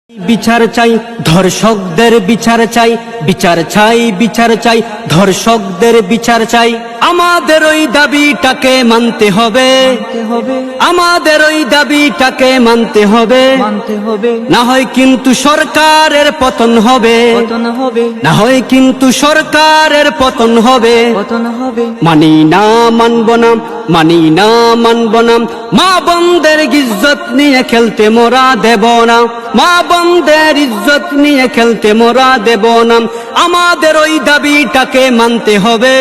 বিচার চাই, ধর্ষকদের বিচার চাই, বিচার চাই, বিচার চাই, ধর্ষকদের বিচার চাই। আমাদের ওই দাবিটাকে মানতে হবে, আমাদের ওই দাবিটাকে মানতে হবে, না হয় কিন্তু সরকারের পতন হবে, না হয় কিন্তু সরকারের পতন হবে। মানি না, মানব না, মানি না, মানব না। মা বোনদের ইজ্জত নিয়ে খেলতে মোরা দেব না, মা বোনদের ইজ্জত নিয়ে খেলতে মোরা দেব না। আমাদের ওই দাবিটাকে মানতে হবে,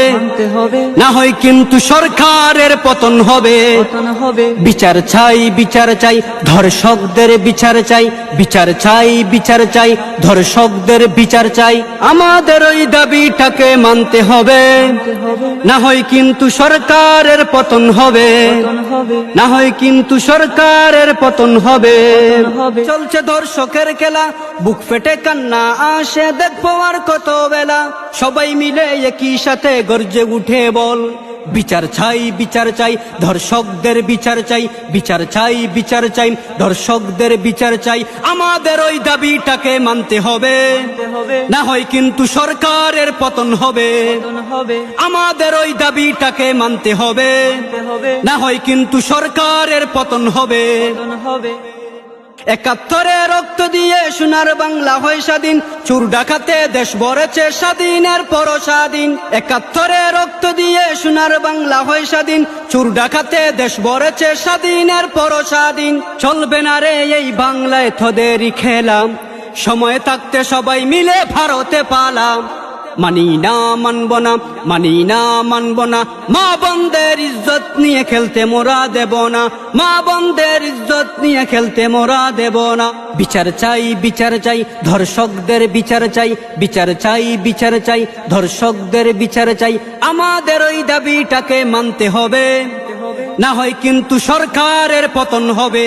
না হয় কিন্তু সরকারের পতন হবে। বিচার চাই, বিচার চাই, ধর্ষকদের বিচার চাই, বিচার চাই, বিচার চাই, ধর্ষকদের বিচার চাই। আমাদের ওই দাবিটাকে মানতে হবে, না হয় কিন্তু সরকারের পতন হবে, না হয় কিন্তু সরকারের পতন হবে। চলছে ধর্ষকের খেলা, বুক ফেটে কান্না আসে, দেখবো আর কত বেলা। সবাই মিলে একই সাথে গর্জে উঠে বল, বিচার চাই, বিচার চাই, ধর্ষকদের বিচার চাই, বিচার চাই, বিচার চাই, ধর্ষকদের বিচার চাই। আমাদের ওই দাবিটাকে মানতে হবে, না হয় কিন্তু সরকারের পতন হবে। আমাদের ওই দাবিটাকে মানতে হবে, না হয় কিন্তু সরকারের পতন হবে। ৭১ রক্ত দিয়ে সোনার বাংলা হয় স্বাধীন, চোর ডাকাতে দেশ ভরেছে স্বাধীনের পর স্বাধীন। ৭১ রক্ত দিয়ে সোনার বাংলা হয় স্বাধীন, চোর ডাকাতে দেশ ভরেছে স্বাধীনের পর স্বাধীন। চলবে না রে এই বাংলায় তোদেরই খেলা, সময় থাকতে সবাই মিলে ভারতে পালাম। মানি না, মানব না, মানি না, মানব না। মা বোনদের ইজ্জত নিয়ে খেলতে মোরা দেব না, মা বোনদের ইজ্জত নিয়ে খেলতে মোরা দেব না। বিচার চাই, বিচার চাই, ধর্ষকদের বিচার চাই, বিচার চাই, বিচার চাই, ধর্ষকদের বিচার চাই। আমাদের ওই দাবিটাকে মানতে হবে, না হয় কিন্তু সরকারের পতন হবে।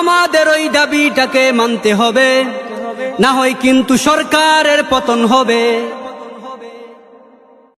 আমাদের ওই দাবিটাকে মানতে হবে, না হয় কিন্তু সরকারের পতন হবে।